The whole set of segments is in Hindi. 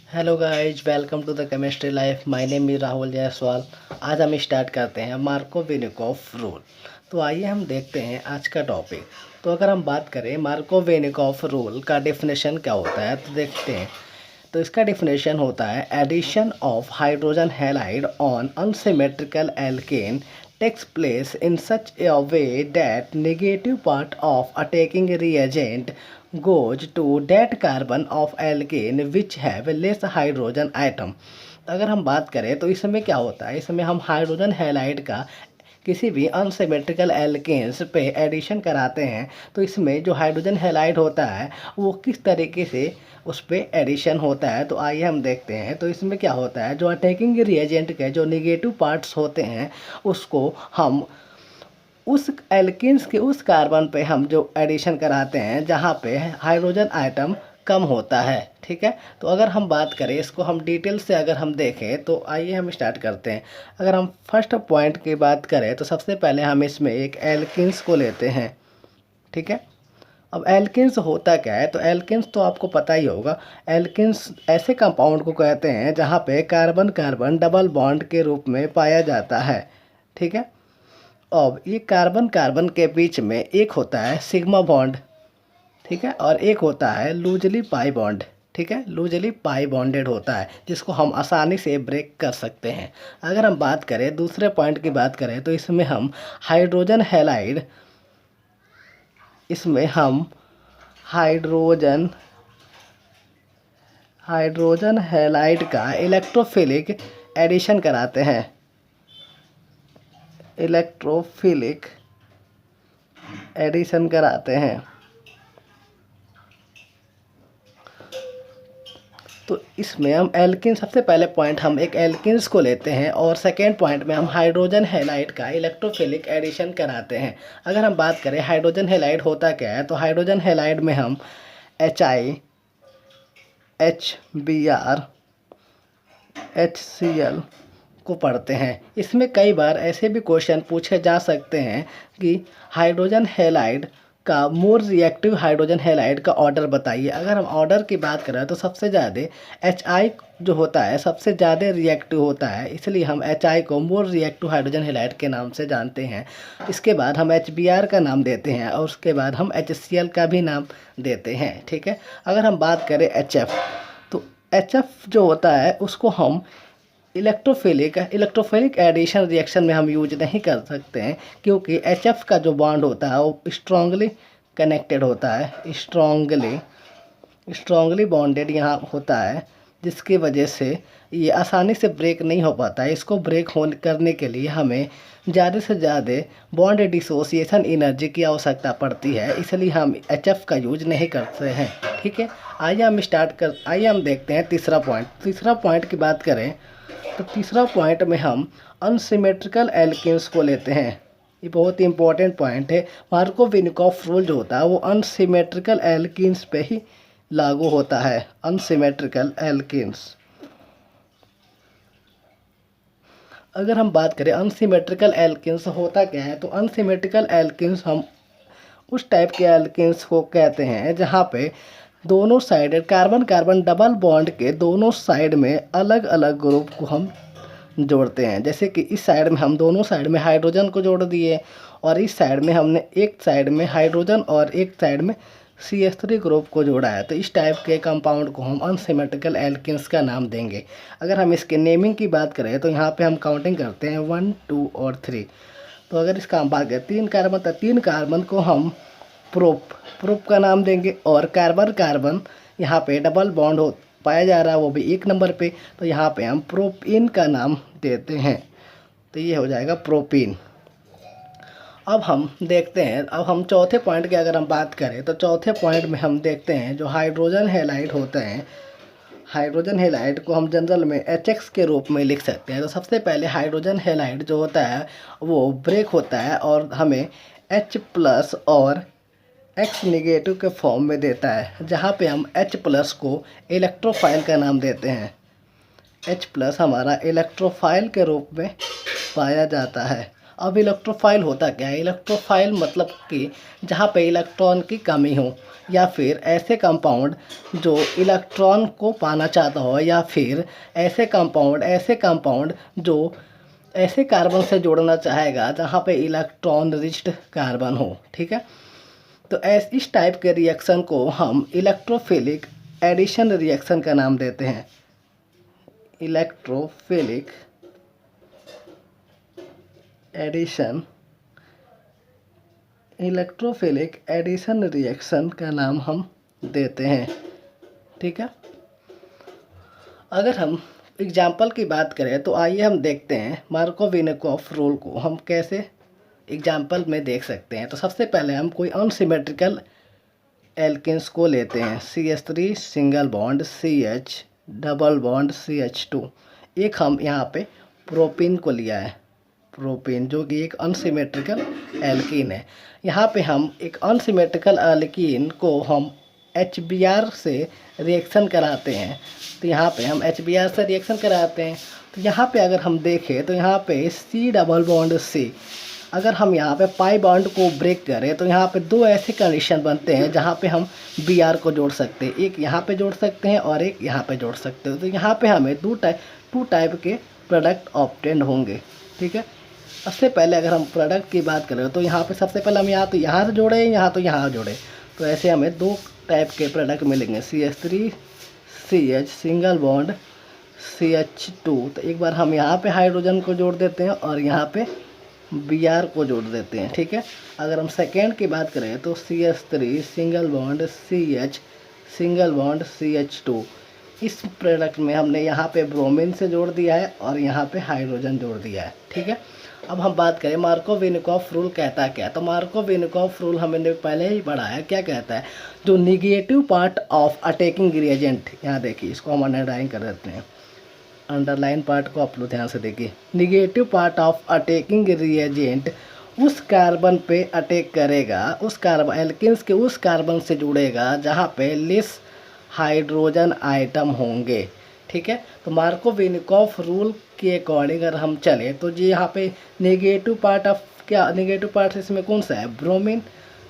Hello guys, welcome to the chemistry life. My name is Rahul Jaiswal. आज हम स्टार्ट करते हैं मार्कोवेनिकॉफ रूल। तो आइए हम देखते हैं आज का टॉपिक। तो अगर हम बात करें मार्कोवेनिकॉफ रूल का डेफिनेशन क्या होता है तो देखते हैं। तो इसका डेफिनेशन होता है addition of hydrogen halide on unsymmetrical alkene takes place in such a way that negative part of attacking reagent goes to that carbon of alkane which have less hydrogen atom। तो अगर हम बात करें तो इसमें क्या होता है, इसमें हम हाइड्रोजन हैलाइड का किसी भी अनसिमेट्रिकल एल्केन्स पे एडिशन कराते हैं तो इसमें जो हाइड्रोजन हैलाइड होता है वो किस तरीके से उस पर एडिशन होता है। तो आइए हम देखते हैं। तो इसमें क्या होता है, जो अटैकिंग रिएजेंट के जो निगेटिव पार्ट्स होते हैं उसको हम उस एल्केन्स के उस कार्बन पे हम जो एडिशन कराते हैं जहाँ पे हाइड्रोजन आइटम कम होता है। ठीक है, तो अगर हम बात करें इसको हम डिटेल से अगर हम देखें तो आइए हम स्टार्ट करते हैं। अगर हम फर्स्ट पॉइंट की बात करें तो सबसे पहले हम इसमें एक एल्केन्स को लेते हैं। ठीक है, अब एल्केन्स होता क्या है, तो एल्केन्स तो आपको पता ही होगा। एल्केन्स ऐसे कंपाउंड को कहते हैं जहाँ पे कार्बन कार्बन डबल बॉन्ड के रूप में पाया जाता है। ठीक है, अब ये कार्बन कार्बन के बीच में एक होता है सिग्मा बॉन्ड, ठीक है, और एक होता है लूजली पाई बॉन्ड। ठीक है, लूजली पाई बॉन्डेड होता है जिसको हम आसानी से ब्रेक कर सकते हैं। अगर हम बात करें दूसरे पॉइंट की बात करें तो इसमें हम हाइड्रोजन हैलाइड इसमें हम हाइड्रोजन हाइड्रोजन हैलाइड का इलेक्ट्रोफिलिक एडिशन कराते हैं। इलेक्ट्रोफिलिक एडिशन कराते हैं। तो इसमें हम एल्किन, सबसे पहले पॉइंट हम एक एल्किन्स को लेते हैं और सेकेंड पॉइंट में हम हाइड्रोजन हैलाइड का इलेक्ट्रोफिलिक एडिशन कराते हैं। अगर हम बात करें हाइड्रोजन हैलाइड होता क्या है, तो हाइड्रोजन हैलाइड में हम HI, HBr, HCl को पढ़ते हैं। इसमें कई बार ऐसे भी क्वेश्चन पूछे जा सकते हैं कि हाइड्रोजन हैलाइड का मोर रिएक्टिव हाइड्रोजन हैलाइड का ऑर्डर बताइए। अगर हम ऑर्डर की बात करें तो सबसे ज़्यादा HI जो होता है सबसे ज़्यादा रिएक्टिव होता है, इसलिए हम HI को मोर रिएक्टिव हाइड्रोजन हैलाइड के नाम से जानते हैं। इसके बाद हम HBr का नाम देते हैं और उसके बाद हम HCl का भी नाम देते हैं। ठीक है, अगर हम बात करें HF, तो HF जो होता है उसको हम इलेक्ट्रोफिलिक एडिशन रिएक्शन में हम यूज नहीं कर सकते हैं क्योंकि HF का जो बॉन्ड होता है वो स्ट्रांगली कनेक्टेड होता है, स्ट्रांगली बॉन्डेड यहाँ होता है, जिसकी वजह से ये आसानी से ब्रेक नहीं हो पाता है। इसको ब्रेक करने के लिए हमें ज़्यादा से ज़्यादा बॉन्ड डिसोसिएशन एनर्जी की आवश्यकता पड़ती है, इसलिए हम HF का यूज नहीं करते हैं। ठीक है, आइए हम देखते हैं तीसरा पॉइंट की बात करें तो तीसरा पॉइंट में हम अनसिमेट्रिकल एल्केन्स को लेते हैं। ये बहुत ही इंपॉर्टेंट पॉइंट है। मार्कोवेनिकॉफ रूल जो होता है वो अनसिमेट्रिकल एल्केन्स पे ही लागू होता है। अनसिमेट्रिकल एल्केन्स, अगर हम बात करें अनसिमेट्रिकल एल्केन्स होता क्या है, तो अनसिमेट्रिकल एल्केन्स हम उस टाइप के एल्केन्स को कहते हैं जहाँ पे दोनों side carbon carbon double bond के दोनों साइड में अलग अलग ग्रुप को हम जोड़ते हैं। जैसे कि इस साइड में हम दोनों साइड में हाइड्रोजन को जोड़ दिए और इस साइड में हमने एक साइड में हाइड्रोजन और एक साइड में CH3 ग्रुप को जोड़ा है। तो इस टाइप के कंपाउंड को हम अनसिमेट्रिकल एल्केन्स का नाम देंगे। अगर हम इसके नेमिंग की बात करें तो यहाँ पे हम काउंटिंग करते हैं 1, 2 और 3। तो अगर इसका हम बात करें 3 कार्बन को हम प्रोप का नाम देंगे और कार्बन कार्बन यहाँ पे डबल बॉन्ड हो पाया जा रहा है वो भी 1 नंबर पे, तो यहाँ पे हम प्रोपीन का नाम देते हैं। तो ये हो जाएगा प्रोपीन। अब हम देखते हैं, अब हम चौथे पॉइंट की अगर हम बात करें तो चौथे पॉइंट में हम देखते हैं जो हाइड्रोजन हैलाइड होते हैं। हाइड्रोजन हैलाइड को हम जनरल में HX के रूप में लिख सकते हैं। तो सबसे पहले हाइड्रोजन हैलाइड जो होता है वो ब्रेक होता है और हमें H+ और X नेगेटिव के फॉर्म में देता है, जहाँ पे हम H+ को इलेक्ट्रोफाइल का नाम देते हैं। H+ हमारा इलेक्ट्रोफाइल के रूप में पाया जाता है। अब इलेक्ट्रोफाइल होता क्या है? इलेक्ट्रोफाइल मतलब कि जहाँ पे इलेक्ट्रॉन की कमी हो, या फिर ऐसे कंपाउंड जो इलेक्ट्रॉन को पाना चाहता हो, या फिर ऐसे कंपाउंड जो ऐसे कार्बन से जोड़ना चाहेगा जहाँ पे इलेक्ट्रॉन रिच्ड कार्बन हो। ठीक है, तो इस टाइप के रिएक्शन को हम इलेक्ट्रोफिलिक एडिशन रिएक्शन का नाम देते हैं। इलेक्ट्रोफिलिक एडिशन रिएक्शन का नाम हम देते हैं। ठीक है, अगर हम एग्जाम्पल की बात करें तो आइए हम देखते हैं मार्कोव-विनिकोफ रूल को हम कैसे एग्जाम्पल में देख सकते हैं। तो सबसे पहले हम कोई अनसिमेट्रिकल एल्केन्स को लेते हैं, CH3 single bond CH double bond CH2। एक हम यहाँ पे प्रोपीन को लिया है, प्रोपीन जो कि एक अनसिमेट्रिकल एल्कीन है। यहाँ पे हम एक अनसिमेट्रिकल एल्कीन को हम HBr से रिएक्शन कराते हैं। तो यहाँ पे हम HBr से रिएक्शन कराते हैं। तो यहाँ पे अगर हम देखें तो यहाँ पे C डबल बॉन्ड C, अगर हम यहाँ पे पाई बॉन्ड को ब्रेक करें तो यहाँ पे दो ऐसे कंडीशन बनते हैं जहाँ पे हम Br को जोड़ सकते हैं, एक यहाँ पे जोड़ सकते हैं और एक यहाँ पे जोड़ सकते हो। तो यहाँ पे हमें टू टाइप के प्रोडक्ट ऑब्टेंड होंगे। ठीक है, सबसे पहले अगर हम प्रोडक्ट की बात करें तो यहाँ पे सबसे पहले हम यहाँ तो यहाँ से जोड़े, यहाँ तो यहाँ जोड़े, तो ऐसे हमें दो टाइप के प्रोडक्ट मिलेंगे, CH3 CH single bond CH2। तो एक बार हम यहाँ पे हाइड्रोजन को जोड़ देते हैं और यहाँ पे Br को जोड़ देते हैं। ठीक है, अगर हम सेकेंड की बात करें तो CH3 single bond CH single bond CH2। इस प्रोडक्ट में हमने यहाँ पे ब्रोमीन से जोड़ दिया है और यहाँ पे हाइड्रोजन जोड़ दिया है। ठीक है, अब हम बात करें मार्कोव-विनिकोफ रूल कहता है क्या। तो मार्कोव-विनिकोफ रूल हमने पहले ही पढ़ा है। क्या कहता है? जो negative part of attacking reagent, यहाँ देखिए इसको हम अंडरलाइन कर देते हैं, अंडरलाइन पार्ट को आप लोग ध्यान से देखिए। Negative part of attacking reagent उस कार्बन पे अटैक करेगा, उस कार्बन एल्किन्स के उस कार्बन से जुड़ेगा जहाँ पे लेस हाइड्रोजन आइटम होंगे। ठीक है, तो मार्कोव-विनिकोफ रूल के अकॉर्डिंग अगर हम चले तो जी यहाँ पे नेगेटिव पार्ट ऑफ क्या, नेगेटिव पार्ट इसमें कौन सा है? ब्रोमीन।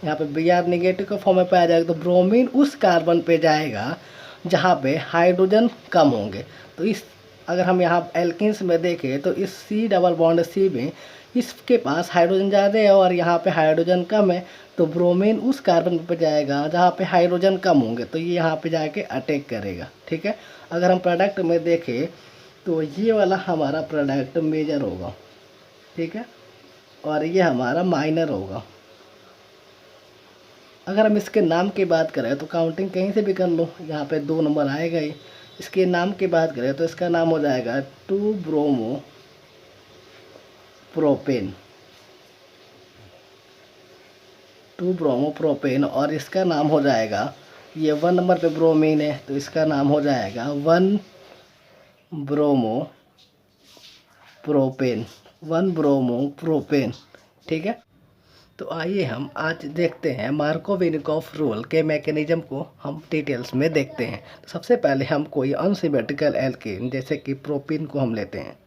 यहाँ पे Br नेगेटिव के फॉर्म में पाया जाएगा, तो ब्रोमीन उस कार्बन पे जाएगा जहाँ पे हाइड्रोजन कम होंगे। तो इस अगर हम यहाँ एल्किन्स में देखें तो इस C डबल बॉन्ड C में इसके पास हाइड्रोजन ज़्यादा है और यहाँ पे हाइड्रोजन कम है, तो ब्रोमीन उस कार्बन पे जाएगा जहाँ पे हाइड्रोजन कम होंगे, तो ये यहाँ पे जाके अटैक करेगा। ठीक है, अगर हम प्रोडक्ट में देखें तो ये वाला हमारा प्रोडक्ट मेजर होगा। ठीक है, और ये हमारा माइनर होगा। अगर हम इसके नाम की बात करें तो काउंटिंग कहीं से भी कर लो, यहाँ पे 2 नंबर आएगा ही। इसके नाम की बात करें तो इसका नाम हो जाएगा 2 ब्रोमो प्रोपेन, और इसका नाम हो जाएगा, ये 1 नंबर पे ब्रोमीन है तो इसका नाम हो जाएगा 1 ब्रोमो प्रोपेन। ठीक है, तो आइए हम आज देखते हैं मार्कोव-विनिकोफ रूल के मैकेनिज्म को हम डिटेल्स में देखते हैं। तो सबसे पहले हम कोई अनसिमेट्रिकल एल्केन जैसे कि प्रोपीन को हम लेते हैं,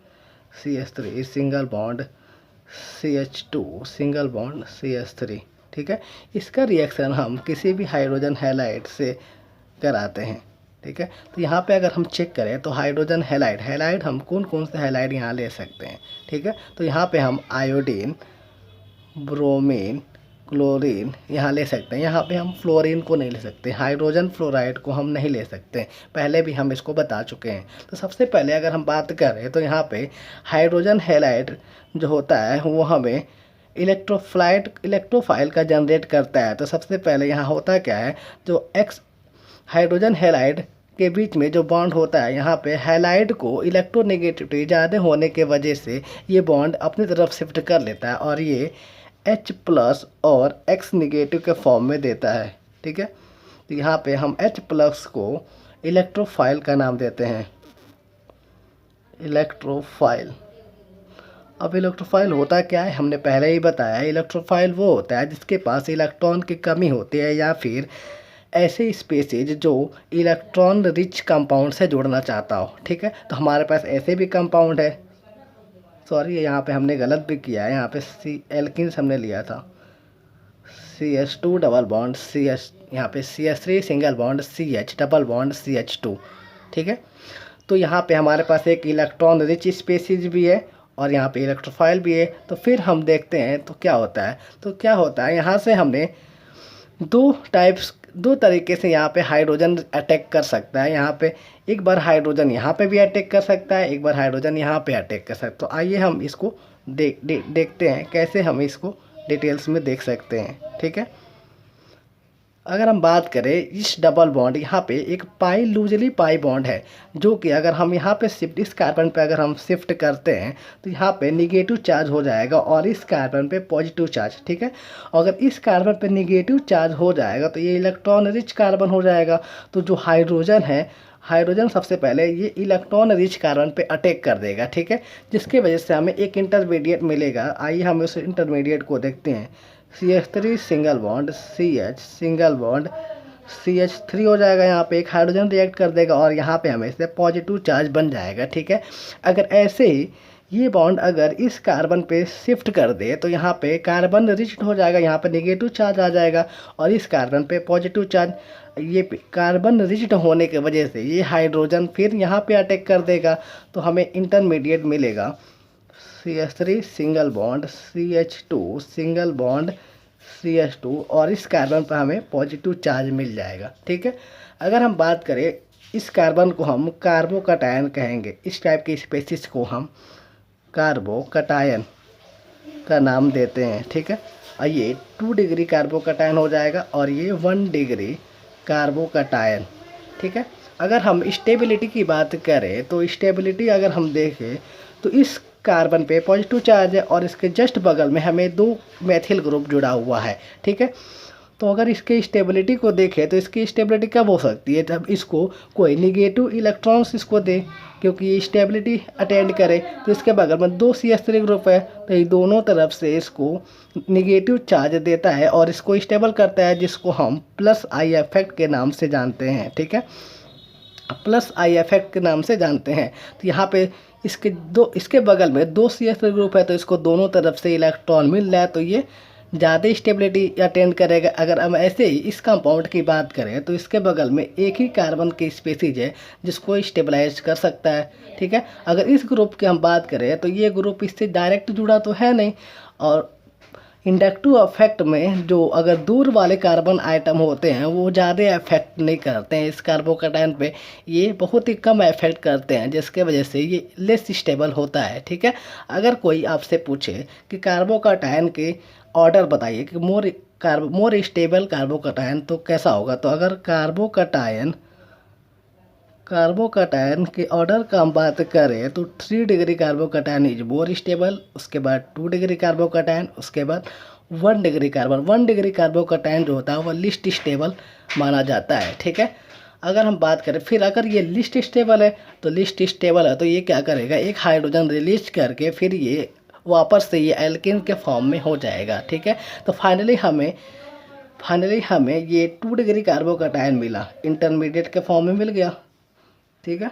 CH3 single bond CH2 single bond CH3। ठीक है, इसका रिएक्शन हम किसी भी हाइड्रोजन हैलाइड से कराते हैं। ठीक है, तो यहाँ पे अगर हम चेक करें तो हाइड्रोजन हैलाइड हम कौन से हैलाइड यहाँ ले सकते हैं। ठीक है, तो यहाँ पे हम आयोडीन, ब्रोमीन, क्लोरीन यहाँ ले सकते हैं। यहाँ पे हम फ्लोरीन को नहीं ले सकते, हाइड्रोजन फ्लोराइड को हम नहीं ले सकते, पहले भी हम इसको बता चुके हैं। तो सबसे पहले अगर हम बात करें तो यहाँ पे हाइड्रोजन हैलाइड जो होता है वो हमें इलेक्ट्रोफाइल का जनरेट करता है। तो सबसे पहले यहाँ होता क्या है, जो एक्स हाइड्रोजन हैलाइड के बीच में जो बॉन्ड होता है, यहाँ पे हैलाइड को इलेक्ट्रोनेगेटिविटी ज़्यादा होने के वजह से ये बॉन्ड अपनी तरफ शिफ्ट कर लेता है और ये H+ और X नेगेटिव के फॉर्म में देता है। ठीक है, तो यहाँ पे हम H+ को इलेक्ट्रोफाइल का नाम देते हैं, इलेक्ट्रोफाइल। अब इलेक्ट्रोफाइल होता क्या है, हमने पहले ही बताया, इलेक्ट्रोफाइल वो होता है जिसके पास इलेक्ट्रॉन की कमी होती है या फिर ऐसे स्पेसीज जो इलेक्ट्रॉन रिच कंपाउंड से जुड़ना चाहता हो। ठीक है, तो हमारे पास ऐसे भी कंपाउंड है, सॉरी यहाँ पे हमने गलत भी किया है, यहाँ पे सी एल्किन्स हमने लिया था, CH2 डबल बॉन्ड CH, यहाँ पे CH3 single bond CH double bond CH2, ठीक है। तो यहाँ पे हमारे पास एक इलेक्ट्रॉन रिच स्पीसीज भी है और यहाँ पे इलेक्ट्रोफाइल भी है। तो फिर हम देखते हैं तो क्या होता है, यहाँ से हमने दो तरीके से यहाँ पे हाइड्रोजन अटैक कर सकता है। यहाँ पे एक बार हाइड्रोजन यहाँ पे भी अटैक कर सकता है, एक बार हाइड्रोजन यहाँ पे अटैक कर सकता है। तो आइए हम इसको देखते हैं कैसे हम इसको डिटेल्स में देख सकते हैं, ठीक है। अगर हम बात करें इस डबल बॉन्ड, यहाँ पे एक पाई लूजली पाई बॉन्ड है, जो कि अगर हम यहाँ पे शिफ्ट, इस कार्बन पे अगर हम शिफ्ट करते हैं तो यहाँ पे निगेटिव चार्ज हो जाएगा और इस कार्बन पे पॉजिटिव चार्ज, ठीक है। अगर इस कार्बन पे निगेटिव चार्ज हो जाएगा तो ये इलेक्ट्रॉन रिच कार्बन हो जाएगा। तो जो हाइड्रोजन है, हाइड्रोजन सबसे पहले ये इलेक्ट्रॉन रिच कार्बन पे अटैक कर देगा, ठीक है, जिसकी वजह से हमें एक इंटरमीडिएट मिलेगा। आइए हम उस इंटरमीडिएट को देखते हैं। CH3 single bond CH single bond CH3 हो जाएगा, यहाँ पे एक हाइड्रोजन रिएक्ट कर देगा और यहाँ पे हमें से पॉजिटिव चार्ज बन जाएगा, ठीक है। अगर ऐसे ही ये बॉन्ड अगर इस कार्बन पे शिफ्ट कर दे तो यहाँ पे कार्बन रिच्ड हो जाएगा, यहाँ पे नेगेटिव चार्ज आ जाएगा और इस कार्बन पे पॉजिटिव चार्ज। ये कार्बन रिच्ड होने की वजह से ये हाइड्रोजन फिर यहाँ पे अटैक कर देगा, तो हमें इंटरमीडिएट मिलेगा CH3 single bond CH2 single bond CH2 और इस कार्बन पर हमें पॉजिटिव चार्ज मिल जाएगा, ठीक है। अगर हम बात करें इस कार्बन को हम कार्बोकटायन कहेंगे, इस टाइप के स्पेसिस को हम कार्बोकटायन का नाम देते हैं, ठीक है। और ये 2 डिग्री कार्बोकटायन हो जाएगा और ये 1 डिग्री कार्बोकटायन, ठीक है। अगर हम स्टेबिलिटी की बात करें तो स्टेबिलिटी अगर हम देखें तो इस कार्बन पे पॉजिटिव चार्ज है और इसके जस्ट बगल में हमें 2 मेथिल ग्रुप जुड़ा हुआ है, ठीक है। तो अगर इसके स्टेबिलिटी को देखें तो इसकी स्टेबिलिटी कब हो सकती है, जब इसको कोई निगेटिव इलेक्ट्रॉन्स इसको दे, क्योंकि ये स्टेबिलिटी अटेंड करे। तो इसके बगल में 2 CH3 ग्रुप है, तो ये दोनों तरफ से इसको निगेटिव चार्ज देता है और इसको स्टेबल करता है, जिसको हम +I इफेक्ट के नाम से जानते हैं, ठीक है, +I इफेक्ट के नाम से जानते हैं। तो यहाँ पे इसके बगल में 2 CH3 ग्रुप है, तो इसको दोनों तरफ से इलेक्ट्रॉन मिल रहा है, तो ये ज़्यादा स्टेबिलिटी अटेंड करेगा। अगर हम ऐसे ही इस कंपाउंड की बात करें तो इसके बगल में एक ही कार्बन की स्पीसीज है जिसको स्टेबलाइज कर सकता है, ठीक है। अगर इस ग्रुप की हम बात करें तो ये ग्रुप इससे डायरेक्ट जुड़ा तो है नहीं, और इंडक्टिव इफेक्ट में जो अगर दूर वाले कार्बन आइटम होते हैं वो ज़्यादा इफेक्ट नहीं करते हैं इस कार्बोकटायन पे, ये बहुत ही कम इफेक्ट करते हैं, जिसके वजह से ये लेस स्टेबल होता है, ठीक है। अगर कोई आपसे पूछे कि कार्बोकटायन के ऑर्डर बताइए कि मोर स्टेबल कार्बोकटायन तो कैसा होगा, तो अगर कार्बोकटायन के ऑर्डर का हम बात करें तो 3 degree carbocation is more stable, उसके बाद 2 डिग्री कार्बोकटायन, उसके बाद 1 डिग्री कार्बन। 1 डिग्री कार्बोकटायन जो होता है वो लिस्ट स्टेबल माना जाता है, ठीक है। अगर हम बात करें फिर अगर ये लिस्ट स्टेबल है तो ये क्या करेगा, एक हाइड्रोजन रिलीज करके फिर ये वापस से ये एल्केन के फॉर्म में हो जाएगा, ठीक है। तो फाइनली हमें ये 2 डिग्री कार्बोकटायन मिला, इंटरमीडिएट के फॉर्म में मिल गया, ठीक है।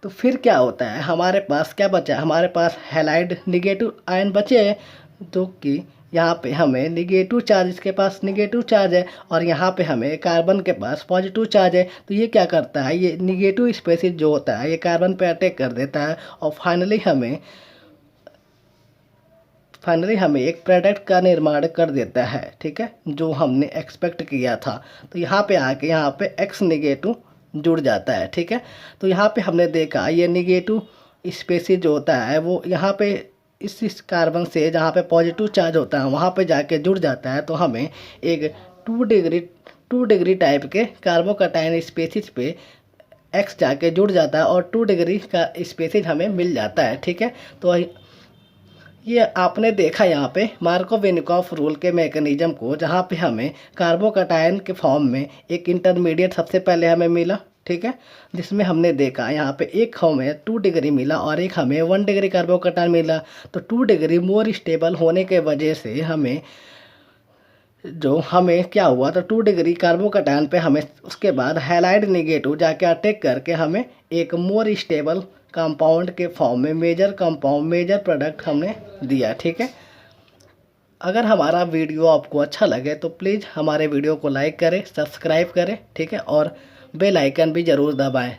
तो फिर क्या होता है, हमारे पास क्या बचा, हमारे पास हैलाइड निगेटिव आयन बचे हैं, जो कि यहाँ पे हमें निगेटिव चार्ज, इसके पास निगेटिव चार्ज है और यहाँ पे हमें कार्बन के पास पॉजिटिव चार्ज है। तो ये क्या करता है, ये निगेटिव स्पेसिस जो होता है ये कार्बन पे अटैक कर देता है और फाइनली हमें एक प्रोडक्ट का निर्माण कर देता है, ठीक है, जो हमने एक्सपेक्ट किया था। तो यहाँ पे आके यहाँ पे X निगेटिव जुड़ जाता है, ठीक है। तो यहाँ पे हमने देखा ये निगेटिव स्पेसिस जो होता है वो यहाँ पे इस कार्बन से जहाँ पे पॉजिटिव चार्ज होता है वहाँ पे जाके जुड़ जाता है, तो हमें एक 2 डिग्री टाइप के कार्बोकटायन स्पेसिस पे X जाके जुड़ जाता है और 2 डिग्री का स्पेसिस हमें मिल जाता है, ठीक है। तो ये आपने देखा यहाँ पे मार्कोव-विनिकोव रूल के मैकेनिज्म को, जहाँ पे हमें कार्बोकटायन के फॉर्म में एक इंटरमीडिएट सबसे पहले हमें मिला, ठीक है, जिसमें हमने देखा यहाँ पे एक हमें 2 डिग्री मिला और एक हमें 1 डिग्री कार्बोकटायन मिला। तो 2 डिग्री मोर स्टेबल होने के वजह से हमें क्या हुआ, तो 2 डिग्री कार्बोकटायन पे हमें उसके बाद हैलाइड निगेटिव जाके अटैक करके हमें एक मोर स्टेबल कंपाउंड के फॉर्म में मेजर कंपाउंड मेजर प्रोडक्ट हमने दिया। ठीक है, अगर हमारा वीडियो आपको अच्छा लगे तो प्लीज़ हमारे वीडियो को लाइक करें, सब्सक्राइब करें, ठीक है, और बेल आइकन भी ज़रूर दबाएं